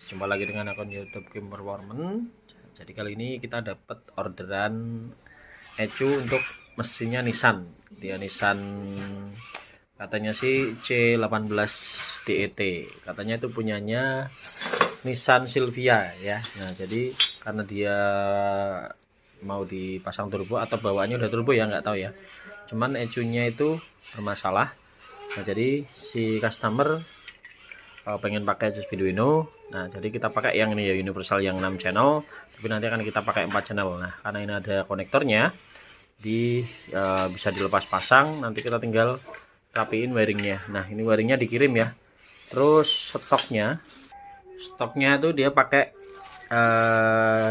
Jumpa lagi dengan akun YouTube Kim Performance. Jadi kali ini kita dapat orderan ecu untuk mesinnya Nissan. Dia Nissan katanya sih C18 DET. Katanya itu punyanya Nissan Silvia ya. Nah, jadi karena dia mau dipasang turbo atau bawaannya udah turbo ya, nggak tahu ya. Cuman ecunya itu bermasalah. Nah, jadi si customer pengen pakai ecu Speeduino. Nah, jadi kita pakai yang ini ya, universal yang 6 channel, tapi nanti akan kita pakai 4 channel. Nah, karena ini ada konektornya, bisa dilepas pasang, nanti kita tinggal rapiin wiringnya. Nah, ini wiringnya dikirim ya. Terus stoknya tuh dia pakai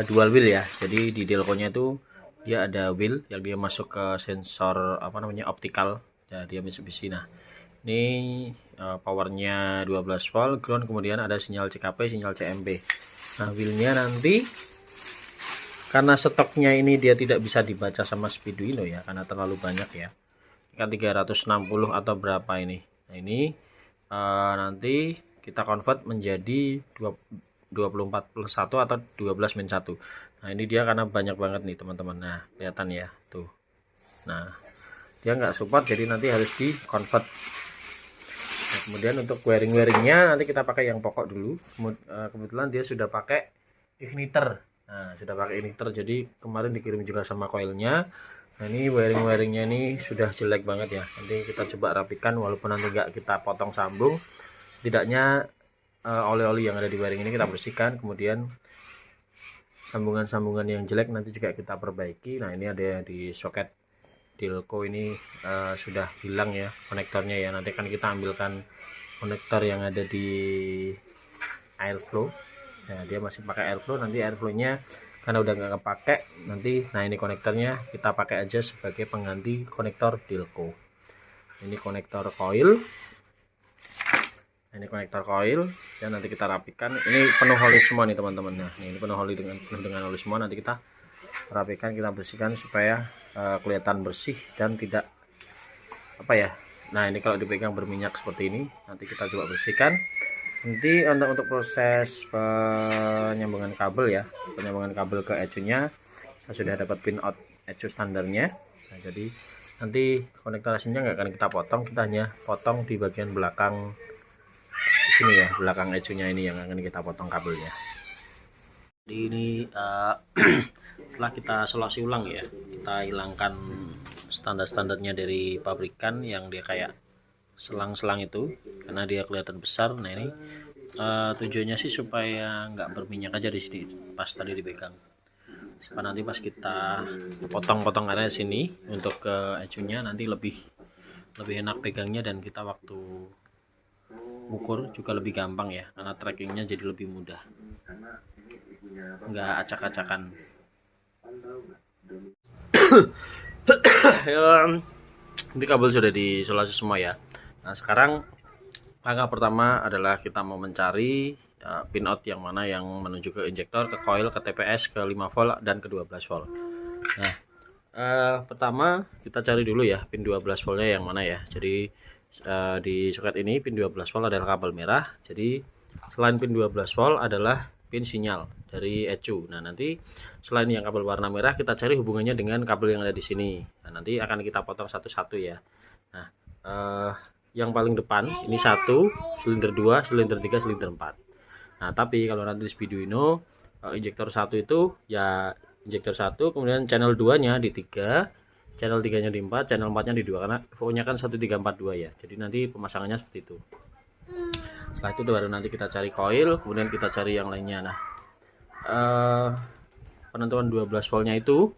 dual wheel ya. Jadi di delconya itu dia ada wheel yang dia masuk ke sensor optikal ya, dia Mitsubishi. Nah, ini powernya 12 volt ground, kemudian ada sinyal CKP, sinyal CMP. Nah, wheelnya nanti karena stoknya ini dia tidak bisa dibaca sama Speeduino ya, karena terlalu banyak ya, kan 360 atau berapa ini. Nah, ini nanti kita convert menjadi 24+1 atau 12-1. Nah, ini dia karena banyak banget nih teman-teman. Nah, kelihatan ya tuh. Nah, dia nggak support, jadi nanti harus di convert. Nah, kemudian untuk wiringnya nanti kita pakai yang pokok dulu. Kebetulan dia sudah pakai igniter. Nah, sudah pakai igniter, jadi kemarin dikirim juga sama coilnya. Nah, ini wiringnya ini sudah jelek banget ya. Nanti kita coba rapikan, walaupun nanti nggak kita potong sambung, setidaknya oli-oli yang ada di wiring ini kita bersihkan. Kemudian sambungan-sambungan yang jelek nanti juga kita perbaiki. Nah, ini ada di soket delco ini sudah hilang ya konektornya ya. Nanti kan kita ambilkan konektor yang ada di airflow. Nah, dia masih pakai airflow, nanti airflow-nya karena udah nggak kepake nanti. Nah, ini konektornya kita pakai aja sebagai pengganti konektor delco. Ini konektor coil. Ini konektor coil dan nanti kita rapikan. Ini penuh oli semua nih teman-teman. Nah, ini penuh dengan oli semua. Nanti kita rapikan, kita bersihkan supaya kelihatan bersih dan tidak Nah, ini kalau dipegang berminyak seperti ini, nanti kita coba bersihkan. Nanti untuk proses penyambungan kabel ya, penyambungan kabel ke ecunya, saya sudah dapat pin out ecu standarnya. Nah, jadi nanti konektor aslinya nggak akan kita potong, kita hanya potong di bagian belakang sini ya, belakang ecunya ini yang akan kita potong kabelnya. Jadi ini setelah kita solasi ulang ya, kita hilangkan standar-standarnya dari pabrikan yang dia kayak selang-selang itu, karena dia kelihatan besar. Nah, ini tujuannya sih supaya nggak berminyak aja di sini pas tadi dipegang, supaya nanti pas kita potong-potong area sini untuk ke ecunya nanti lebih enak pegangnya, dan kita waktu ukur juga lebih gampang ya, karena trackingnya jadi lebih mudah, nggak acak-acakan. Ini kabel sudah disolasi semua ya. Nah, sekarang langkah pertama adalah kita mau mencari pin out yang mana yang menuju ke injektor, ke coil, ke TPS, ke 5 volt dan ke 12 volt. Nah, pertama kita cari dulu ya pin 12 voltnya yang mana ya. Jadi di soket ini pin 12 volt adalah kabel merah. Jadi selain pin 12 volt adalah pin sinyal dari ecu. Nah, nanti selain yang kabel warna merah, kita cari hubungannya dengan kabel yang ada di sini. Nah, nanti akan kita potong satu-satu ya. Nah, yang paling depan ini 1, silinder 2, silinder 3, silinder 4. Nah, tapi kalau nanti di Speeduino injektor 1 itu ya injektor 1, kemudian channel 2-nya di 3, channel 3-nya di 4, channel 4-nya di 2, karena VO-nya kan 1342 ya. Jadi nanti pemasangannya seperti itu. Setelah itu baru nanti kita cari coil, kemudian kita cari yang lainnya. Nah, penentuan 12 voltnya itu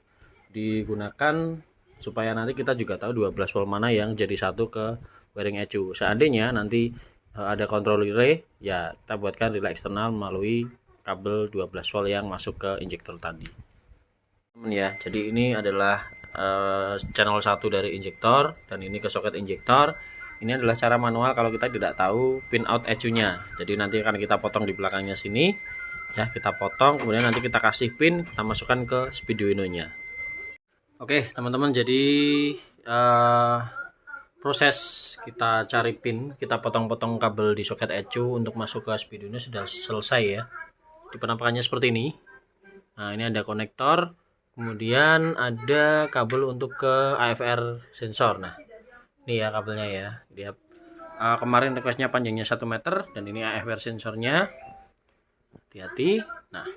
digunakan supaya nanti kita juga tahu 12 volt mana yang jadi satu ke wiring ecu. Seandainya nanti ada kontrol relay ya, kita buatkan relay eksternal melalui kabel 12 volt yang masuk ke injektor tadi ya. Jadi ini adalah channel 1 dari injektor, dan ini ke soket injektor. Ini adalah cara manual kalau kita tidak tahu pin out ecunya. Jadi nanti akan kita potong di belakangnya sini ya, kita potong, kemudian nanti kita kasih pin, kita masukkan ke Speeduino nya. Oke teman-teman, jadi proses kita cari pin, kita potong-potong kabel di soket ecu untuk masuk ke Speeduino sudah selesai ya. di penampakannya seperti ini. Nah, ini ada konektor, kemudian ada kabel untuk ke AFR sensor. Nah, ini ya kabelnya ya. Dia kemarin requestnya panjangnya 1 meter dan ini AFR sensornya. Hati-hati. Nah,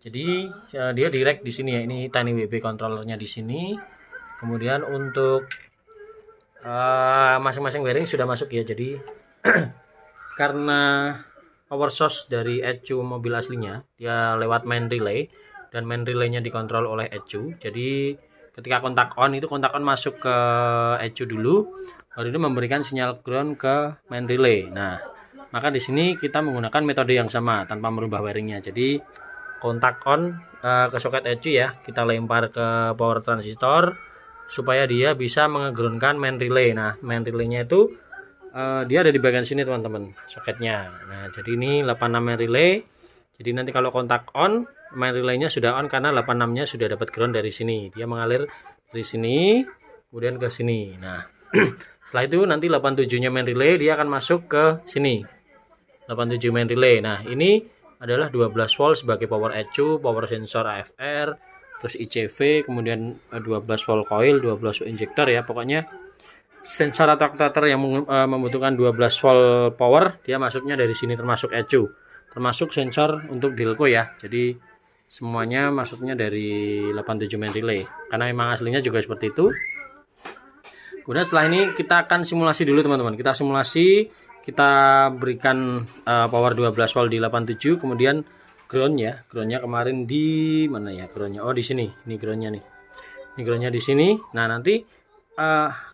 jadi dia direct di sini ya. Ini TinyWB controllernya di sini. Kemudian untuk masing-masing wiring sudah masuk ya. Jadi karena power source dari ECU mobil aslinya dia lewat main relay dan main relaynya dikontrol oleh ECU. Jadi ketika kontak on itu kontak on masuk ke ECU dulu, baru itu memberikan sinyal ground ke main relay. Nah, maka di sini kita menggunakan metode yang sama tanpa merubah wiringnya. Jadi kontak on ke soket ECU ya, kita lempar ke power transistor supaya dia bisa mengegroundkan main relay. Nah, main relaynya itu dia ada di bagian sini teman-teman, soketnya. Nah, jadi ini 86 main relay. Jadi nanti kalau kontak on, main relaynya sudah on karena 86 nya sudah dapat ground dari sini. Dia mengalir dari sini kemudian ke sini. Nah, setelah itu nanti 87 nya main relay dia akan masuk ke sini. 87 main relay. Nah, ini adalah 12 volt sebagai power ECU, power sensor AFR, terus ICV, kemudian 12 volt coil, 12 volt injektor ya. Pokoknya sensor atau aktuator yang membutuhkan 12 volt power dia masuknya dari sini, termasuk ECU, termasuk sensor untuk Delco ya. Jadi semuanya masuknya dari 87 main relay karena memang aslinya juga seperti itu. Kemudian setelah ini kita akan simulasi dulu teman-teman. Kita simulasi, kita berikan power 12 volt di 87, kemudian groundnya kemarin di mana ya groundnya? Oh, di sini. Ini groundnya nih. Ini groundnya di sini. Nah, nanti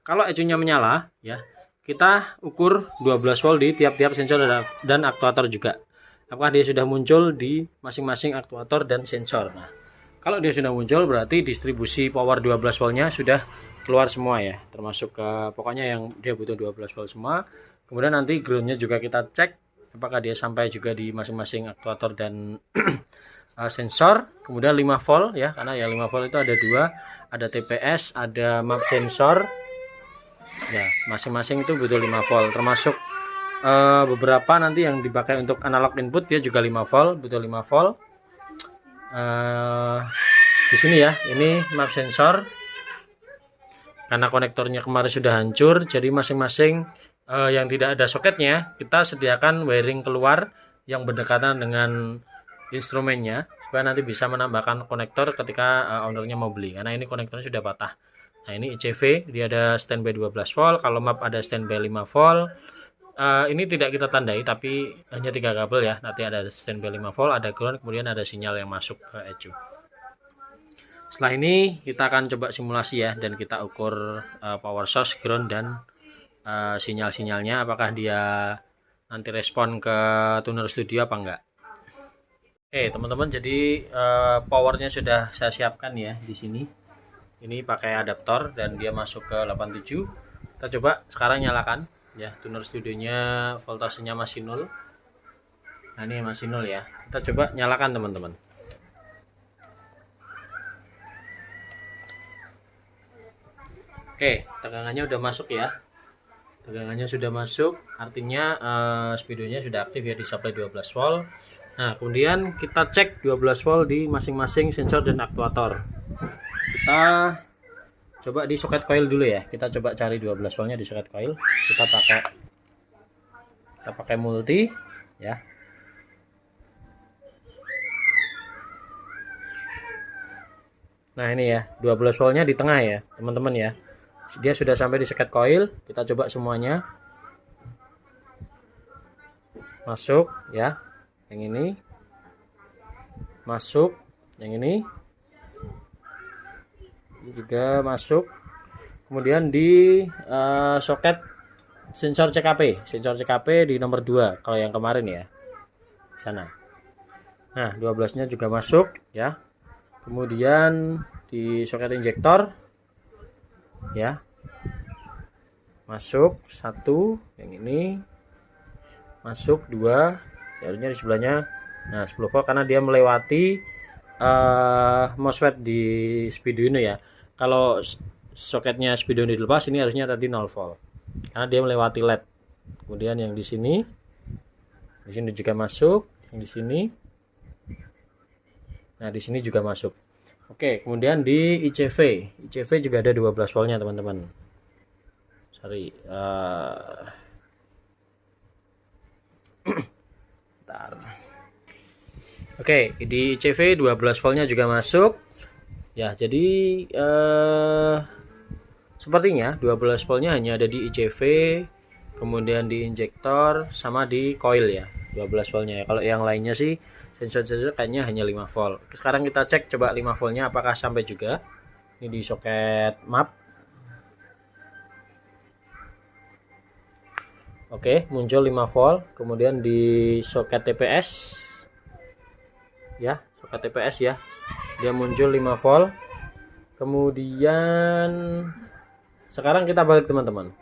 kalau ECU-nya menyala ya, kita ukur 12 volt di tiap-tiap sensor dan aktuator juga. Apakah dia sudah muncul di masing-masing aktuator dan sensor. Nah, kalau dia sudah muncul berarti distribusi power 12 voltnya sudah keluar semua ya, termasuk ke pokoknya yang dia butuh 12 volt semua. Kemudian nanti groundnya juga kita cek apakah dia sampai juga di masing-masing aktuator dan sensor. Kemudian 5 volt ya, karena ya 5 volt itu ada dua, ada TPS, ada map sensor ya, masing-masing itu butuh 5 volt, termasuk beberapa nanti yang dipakai untuk analog input dia juga 5 volt, butuh 5 volt. Di sini ya, ini map sensor karena konektornya kemarin sudah hancur, jadi masing-masing yang tidak ada soketnya kita sediakan wiring keluar yang berdekatan dengan instrumennya supaya nanti bisa menambahkan konektor ketika ownernya mau beli, karena ini konektornya sudah patah. Nah, ini ICV dia ada standby 12 volt, kalau map ada standby 5 volt. Ini tidak kita tandai tapi hanya 3 kabel ya, nanti ada standby 5 volt, ada ground, kemudian ada sinyal yang masuk ke ECU. Setelah ini kita akan coba simulasi ya, dan kita ukur power source, ground, dan sinyal-sinyalnya apakah dia nanti respon ke tuner studio apa enggak. Oke teman-teman, jadi powernya sudah saya siapkan ya di sini. Ini pakai adaptor dan dia masuk ke 87. Kita coba sekarang nyalakan ya, tuner studionya voltasenya masih 0. Nah, ini masih 0 ya. Kita coba nyalakan teman-teman. Oke, tegangannya udah masuk ya. Tegangannya sudah masuk, artinya speedonya sudah aktif ya di supply 12 volt. Nah, kemudian kita cek 12 volt di masing-masing sensor dan aktuator. Kita coba di soket coil dulu ya. Kita coba cari 12 voltnya di soket coil. Kita pakai multi ya. Nah, ini ya, 12 voltnya di tengah ya, teman-teman ya. Dia sudah sampai di soket coil. Kita coba semuanya. Masuk ya. Yang ini masuk, yang ini juga masuk. Kemudian di soket sensor CKP di nomor 2 kalau yang kemarin ya, sana. Nah, 12 nya juga masuk ya. Kemudian di soket injektor ya, masuk 1, yang ini masuk 2, harusnya di sebelahnya. Nah, 10 volt karena dia melewati MOSFET di Speedo ini ya. Kalau soketnya Speedo ini dilepas, ini harusnya tadi 0 volt karena dia melewati LED. Kemudian yang di sini juga masuk, yang di sini Nah, di sini juga masuk. Oke, kemudian di ICV. ICV juga ada 12 voltnya, teman-teman. Sorry. Bentar. Oke, di ICV 12 voltnya juga masuk. Ya, jadi sepertinya 12 voltnya hanya ada di ICV, kemudian di injektor sama di coil ya. 12 voltnya ya. Kalau yang lainnya sih sensor-sensor kayaknya hanya 5 volt. Sekarang kita cek coba 5 voltnya apakah sampai juga. Ini di soket map. Oke, muncul 5 volt. Kemudian di soket TPS. Ya, soket TPS ya. Dia muncul 5 volt. Kemudian sekarang kita balik teman-teman.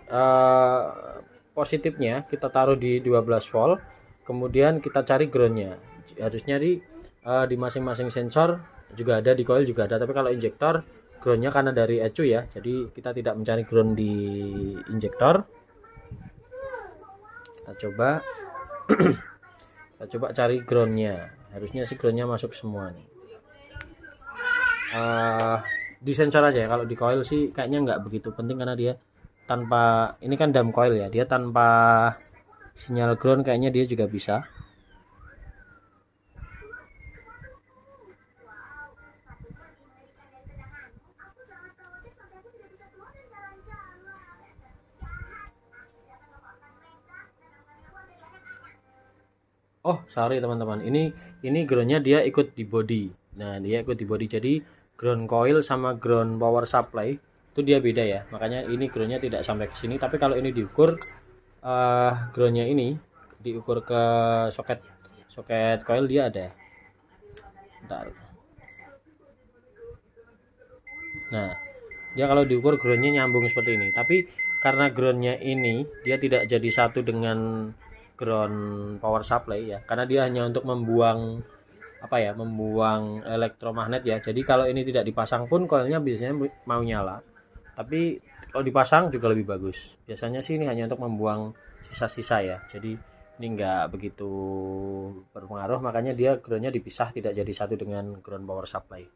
Positifnya kita taruh di 12 volt. Kemudian kita cari groundnya. Harusnya di masing-masing sensor juga ada, di coil juga ada, tapi kalau injektor groundnya karena dari ECU ya, jadi kita tidak mencari ground di injektor. Kita coba kita coba cari groundnya. Harusnya sih groundnya masuk semua nih. Di sensor aja ya, kalau di coil sih kayaknya nggak begitu penting karena dia tanpa, ini kan dam coil ya, dia tanpa sinyal ground kayaknya dia juga bisa. Oh, sorry teman-teman. Ini groundnya dia ikut di body. Nah, dia ikut di body. Jadi ground coil sama ground power supply itu dia beda ya. Makanya ini groundnya tidak sampai ke sini. Tapi kalau ini diukur groundnya ini diukur ke soket coil dia ada. Bentar. Nah, dia kalau diukur groundnya nyambung seperti ini. Tapi karena groundnya ini dia tidak jadi satu dengan ground power supply ya, karena dia hanya untuk membuang membuang elektromagnet ya. Jadi kalau ini tidak dipasang pun coilnya biasanya mau nyala, tapi kalau dipasang juga lebih bagus. Biasanya sih ini hanya untuk membuang sisa-sisa ya, jadi ini enggak begitu berpengaruh, makanya dia groundnya dipisah, tidak jadi satu dengan ground power supply.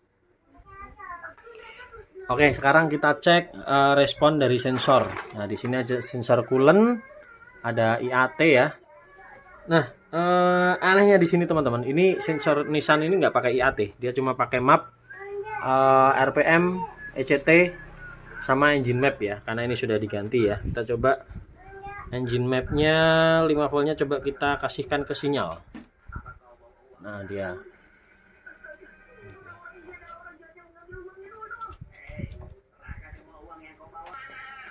Oke, sekarang kita cek respon dari sensor. Nah, di sini aja sensor coolant, ada IAT ya. Nah, anehnya di sini teman-teman, ini sensor Nissan ini nggak pakai IAT, dia cuma pakai map, RPM, ECT, sama engine map ya, karena ini sudah diganti ya. Kita coba engine mapnya 5 voltnya, coba kita kasihkan ke sinyal. Nah, dia.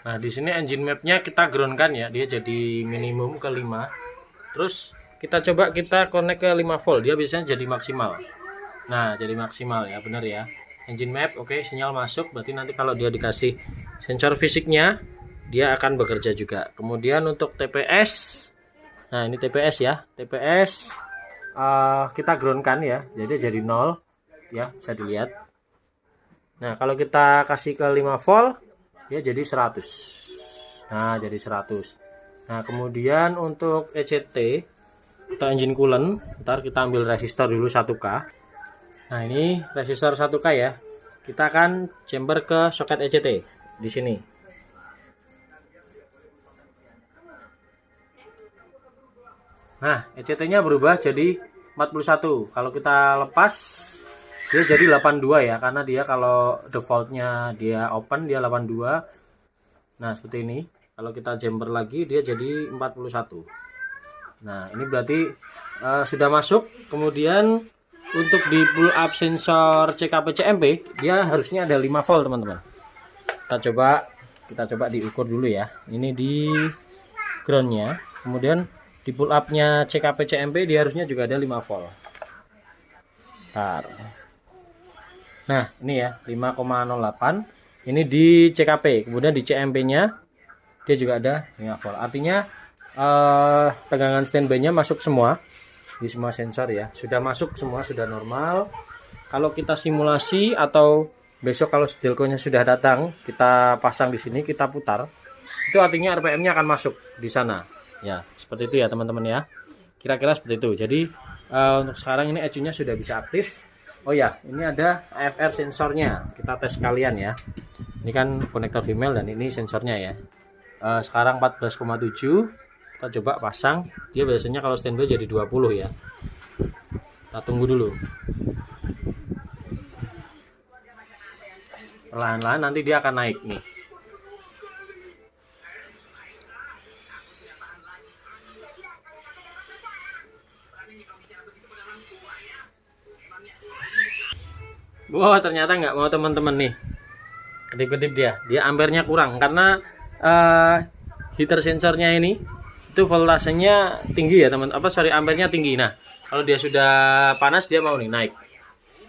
Nah, di sini engine mapnya kita groundkan ya, dia jadi minimum ke 5. Terus kita coba kita connect ke 5 volt, dia biasanya jadi maksimal. Nah, jadi maksimal ya, benar ya. Engine map oke, sinyal masuk, berarti nanti kalau dia dikasih sensor fisiknya dia akan bekerja juga. Kemudian untuk TPS, nah ini TPS ya, TPS kita groundkan ya, jadi 0 ya, bisa dilihat. Nah, kalau kita kasih ke 5 volt dia jadi 100. Nah, jadi 100. Nah, kemudian untuk ECT atau engine coolant, ntar kita ambil resistor dulu 1K. Nah, ini resistor 1K ya. Kita akan chamber ke soket ECT di sini. Nah, ECT-nya berubah jadi 41. Kalau kita lepas dia jadi 82 ya, karena dia kalau defaultnya dia open dia 82. Nah, seperti ini. Kalau kita jumper lagi dia jadi 41. Nah, ini berarti sudah masuk. Kemudian untuk di pull up sensor CKP-CMP dia harusnya ada 5 volt teman-teman. Kita coba diukur dulu ya. Ini di groundnya. Kemudian di pull up-nya CKP-CMP dia harusnya juga ada 5 volt. Bentar. Nah, ini ya 5,08. Ini di CKP. Kemudian di CMP-nya dia juga ada 5 volt. Artinya tegangan standby-nya masuk semua di semua sensor ya. Sudah masuk semua, sudah normal. Kalau kita simulasi atau besok kalau delconya sudah datang, kita pasang di sini, kita putar. Itu artinya RPM-nya akan masuk di sana. Ya, seperti itu ya teman-teman ya. Kira-kira seperti itu. Jadi untuk sekarang ini ECU-nya sudah bisa aktif. Oh ya, ini ada AFR sensornya. Kita tes sekalian ya. Ini kan konektor female dan ini sensornya ya. Sekarang 14,7. Kita coba pasang. Dia biasanya kalau standby jadi 20 ya. Kita tunggu dulu. Perlahan-lahan nanti dia akan naik nih. Wah, ternyata nggak mau teman-teman nih. Kedip-kedip dia ampernya kurang karena heater sensornya ini itu voltasenya tinggi ya teman, ampernya tinggi. Nah, kalau dia sudah panas dia mau nih naik.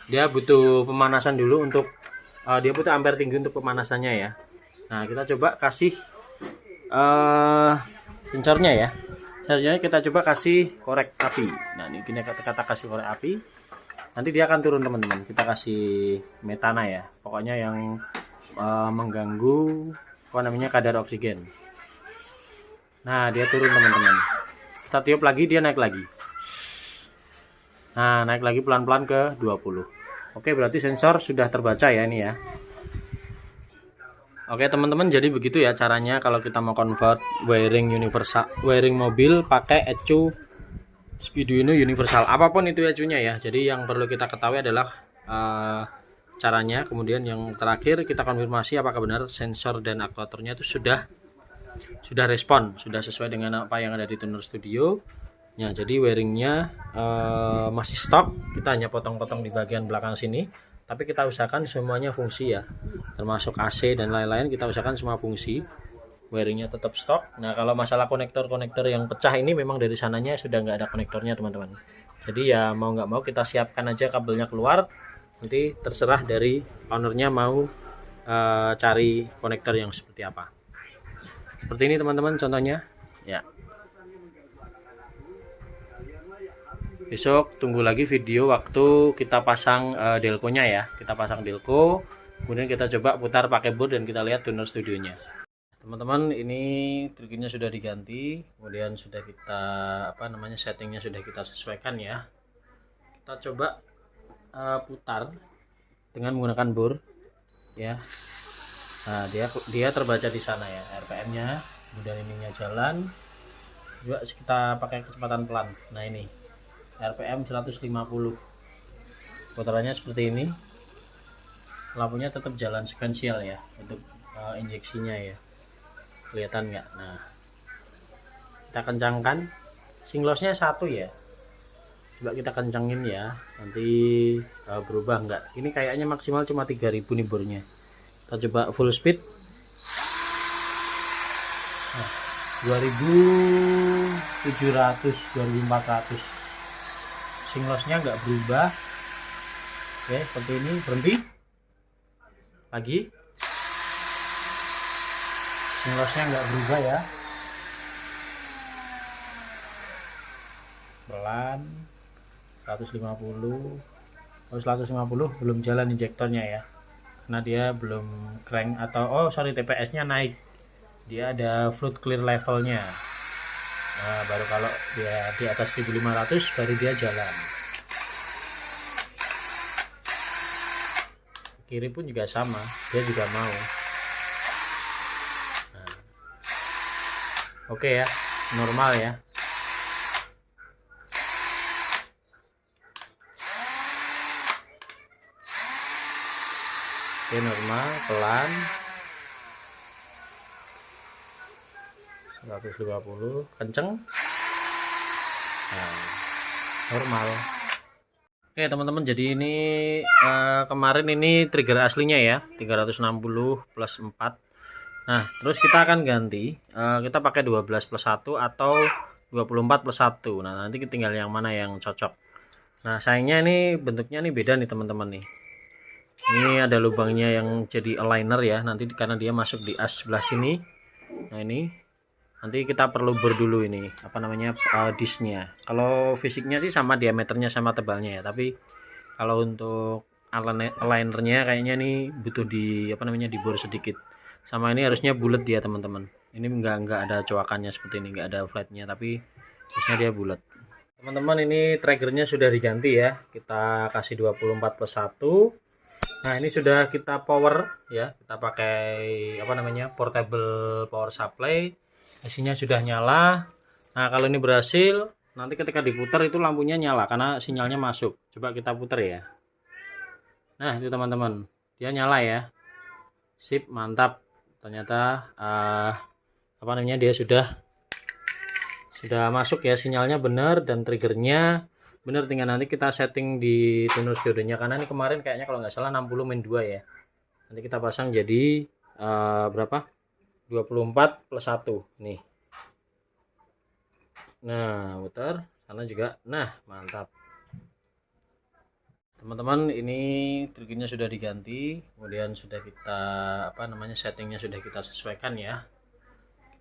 Dia butuh pemanasan dulu untuk dia butuh ampere tinggi untuk pemanasannya ya. Nah, kita coba kasih sensornya ya. Sensornya kita coba kasih korek api. Nah, ini kita kasih korek api. Nanti dia akan turun teman-teman. Kita kasih metana ya. Pokoknya yang mengganggu kadar oksigen. Nah, dia turun teman-teman. Kita tiup lagi, dia naik lagi. Nah, naik lagi pelan-pelan ke 20. Oke, berarti sensor sudah terbaca ya ini ya. Oke teman-teman, jadi begitu ya caranya kalau kita mau convert wiring mobil pakai ECU Speeduino universal, apapun itu ECU-nya ya. Jadi yang perlu kita ketahui adalah caranya. Kemudian yang terakhir kita konfirmasi apakah benar sensor dan aktuatornya itu sudah respon, sudah sesuai dengan apa yang ada di Tuner Studio. Ya, jadi wiringnya masih stok, kita hanya potong-potong di bagian belakang sini, tapi kita usahakan semuanya fungsi ya, termasuk AC dan lain-lain. Kita usahakan semua fungsi, wiringnya tetap stok. Nah, kalau masalah konektor yang pecah ini memang dari sananya sudah nggak ada konektornya teman-teman. Jadi ya mau nggak mau kita siapkan aja kabelnya keluar. Nanti terserah dari ownernya mau cari konektor yang seperti apa. Seperti ini teman-teman contohnya ya. Besok tunggu lagi video waktu kita pasang delconya ya. Kita pasang delco, kemudian kita coba putar pakai board dan kita lihat Tuner Studionya. Teman-teman, ini triggernya sudah diganti, kemudian sudah kita settingnya sudah kita sesuaikan ya. Kita coba putar dengan menggunakan bor ya. Nah, dia terbaca di sana ya RPM-nya, kemudian ininya jalan. Juga kita pakai kecepatan pelan. Nah, ini RPM 150. Putarannya seperti ini. Lampunya tetap jalan sekuensial ya untuk injeksinya ya. Kelihatan nggak? Nah, kita kencangkan. Singlosnya 1 ya. Coba kita kencangin ya. Nanti berubah nggak? Ini kayaknya maksimal cuma 3000 nih bornya. Kita coba full speed. Nah, 2700, 2400. Singlosnya nggak berubah. Oke, seperti ini. Berhenti lagi. Singlosnya nggak berubah ya. Pelan 150. Kalau 150 belum jalan injektornya ya, karena dia belum crank atau TPS nya naik, dia ada fluid clear levelnya. Nah, baru kalau dia di atas 1500 baru dia jalan. Kiri pun juga sama, dia juga mau. Nah, oke ya, normal ya. Oke, normal, pelan 150, kenceng. Nah, normal. Oke teman-teman, jadi ini kemarin ini trigger aslinya ya 360 plus 4. Nah, terus kita akan ganti, kita pakai 12 plus 1 atau 24 plus 1. Nah, nanti tinggal yang mana yang cocok. Nah, sayangnya ini bentuknya nih beda nih teman-teman nih. Ini ada lubangnya yang jadi aligner ya, nanti karena dia masuk di as sebelah sini. Nah, ini nanti kita perlu bor dulu ini disknya. Kalau fisiknya sih sama, diameternya sama, tebalnya ya, tapi kalau untuk alignernya kayaknya nih butuh dibor sedikit. Sama ini harusnya bulat dia teman-teman. Ini enggak ada coakannya seperti ini, enggak ada flatnya, tapi harusnya dia bulat. Teman-teman, ini triggernya sudah diganti ya, kita kasih 24+1. Nah, ini sudah kita power ya, kita pakai apa namanya, portable power supply, mesinnya sudah nyala. Nah, kalau ini berhasil, nanti ketika diputar itu lampunya nyala karena sinyalnya masuk. Coba kita putar ya. Nah, itu teman-teman, dia nyala ya. Sip, mantap. Ternyata apa namanya, dia sudah masuk ya, sinyalnya benar dan triggernya benar. Tinggal nanti kita setting di tuner diodenya, karena ini kemarin kayaknya kalau nggak salah 60-2 ya. Nanti kita pasang jadi berapa, 24+1 nih. Nah, muter sana juga. Nah, mantap teman-teman, ini triggernya sudah diganti, kemudian sudah kita apa namanya, settingnya sudah kita sesuaikan ya.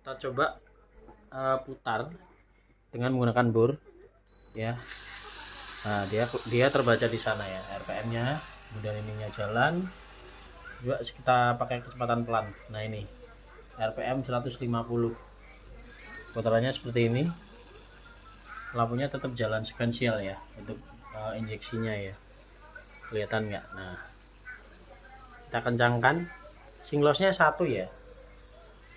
Kita coba putar dengan menggunakan bor ya. Nah, dia terbaca di sana ya RPM-nya, kemudian ininya jalan juga, kita pakai kecepatan pelan. Nah, ini RPM 150, putarannya seperti ini, lampunya tetap jalan sekuensial ya untuk injeksinya ya, kelihatan nggak? Nah, kita kencangkan, singlosnya 1 ya,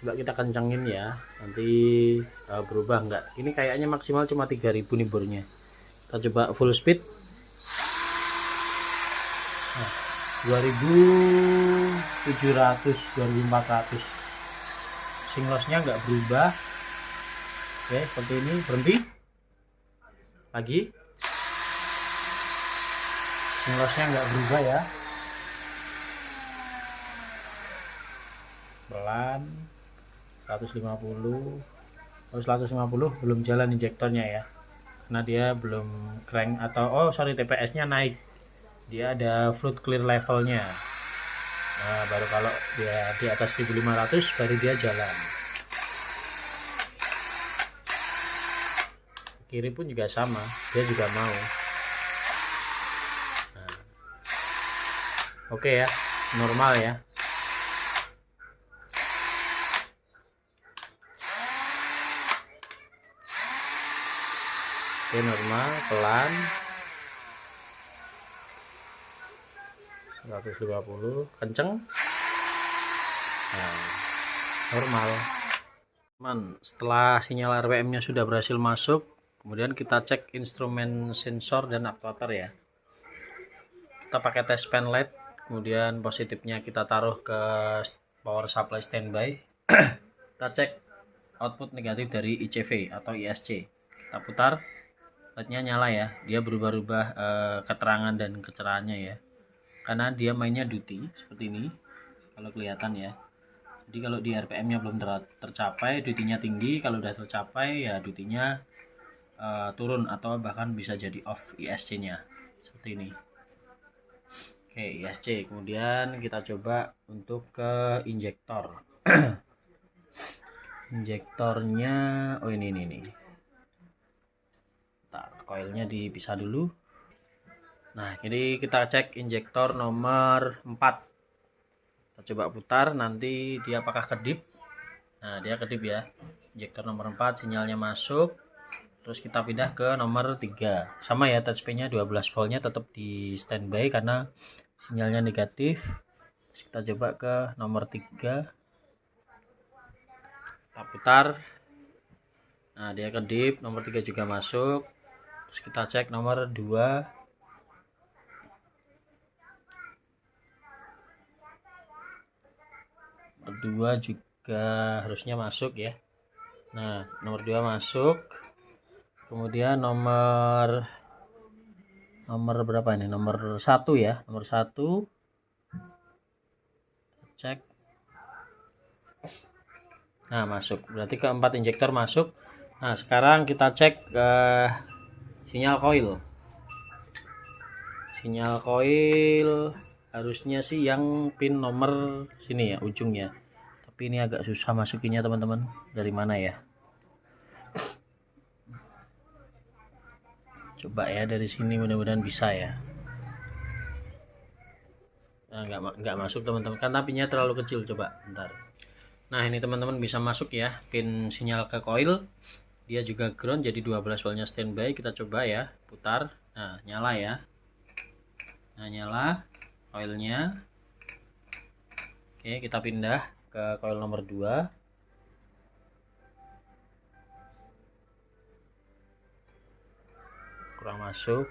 coba kita kencangin ya, nanti berubah nggak. Ini kayaknya maksimal cuma 3000 nih bornya. Kita coba full speed. Nah, 2700, 2400, singlosnya nggak berubah. Oke, seperti ini. Berhenti lagi, singlosnya nggak berubah ya. Pelan 150. Oh, 150 belum jalan injektornya ya, karena dia belum crank atau TPS nya naik, dia ada fluid clear levelnya. Nah, baru kalau dia di atas 1500 baru dia jalan. Kiri pun juga sama, dia juga mau. Nah, oke ya, normal ya. Oke, normal, pelan 150, kenceng. Nah, normal. Teman, setelah sinyal RPM nya sudah berhasil masuk, kemudian kita cek instrumen sensor dan aktuator ya. Kita pakai test pen LED, kemudian positifnya kita taruh ke power supply standby. Kita cek output negatif dari ICV atau ISC, kita putar, LED-nya nyala ya, dia berubah-ubah keterangan dan kecerahannya ya, karena dia mainnya duty seperti ini kalau kelihatan ya. Jadi kalau di RPM nya belum tercapai, duty-nya tinggi, kalau udah tercapai ya duty-nya turun atau bahkan bisa jadi off ISC nya seperti ini. Oke, ISC. Kemudian kita coba untuk ke injektor. Injektornya ini nih. Koilnya dipisah dulu. Nah, jadi kita cek injektor nomor 4. Kita coba putar, nanti dia apakah kedip. Nah, dia kedip ya. Injektor nomor 4 sinyalnya masuk. Terus kita pindah ke nomor 3. Sama ya, touchpad-nya 12 voltnya tetap di standby karena sinyalnya negatif. Terus kita coba ke nomor 3. Kita putar. Nah, dia kedip, nomor 3 juga masuk. Terus kita cek nomor 2. Nomor 2 juga harusnya masuk ya. Nah, nomor 2 masuk. Kemudian nomor berapa ini? Nomor 1 ya. Nomor 1 cek. Nah, masuk. Berarti keempat injektor masuk. Nah, sekarang kita cek sinyal coil. Sinyal coil harusnya sih yang pin nomor sini ya, ujungnya. Tapi ini agak susah masukinnya teman-teman. Dari mana ya? Coba ya dari sini, mudah-mudahan bisa ya. Nah, nggak masuk teman-teman, karena pinnya terlalu kecil. Coba bentar. Nah, ini teman-teman bisa masuk ya pin sinyal ke coil. dia juga ground, jadi 12 voltnya standby. Kita coba ya, putar. Nah, nyala ya. Nah, nyala coilnya. Oke, kita pindah ke coil nomor 2. Kurang masuk.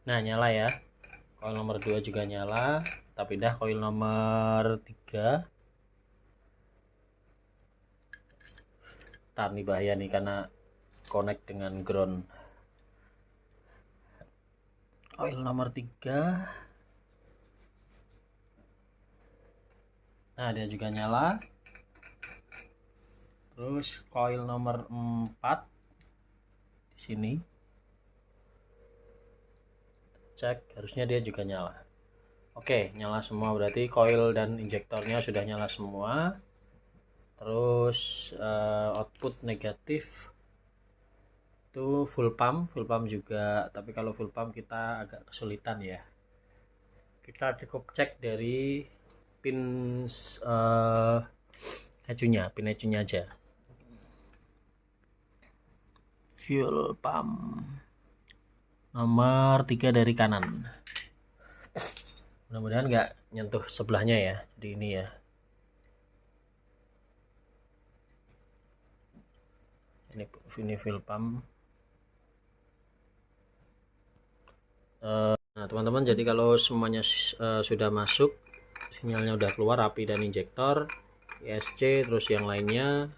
Nah, nyala ya. Coil nomor 2 juga nyala. Kita pindah coil nomor 3. Ntar nih bahaya nih karena connect dengan ground. Coil nomor 3. Nah, dia juga nyala. Terus coil nomor 4 di sini. Cek, harusnya dia juga nyala. Oke, nyala semua, berarti coil dan injektornya sudah nyala semua. Terus output negatif itu full pump juga, tapi kalau full pump kita agak kesulitan ya. Kita cukup cek dari pin pin ecunya aja. Fuel pump nomor 3 dari kanan. Mudah-mudahan nggak nyentuh sebelahnya ya. Jadi ini ya. Ini fuel pump. Nah teman-teman, jadi kalau semuanya sudah masuk, sinyalnya udah keluar, api dan injektor, ISC, terus yang lainnya,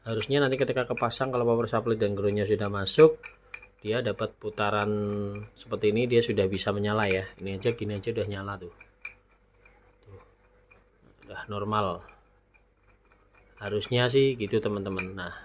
harusnya nanti ketika kepasang, kalau power supply dan groundnya sudah masuk, dia dapat putaran seperti ini, dia sudah bisa menyala ya. Ini aja, gini aja udah nyala tuh. Udah normal, harusnya sih gitu teman-teman. Nah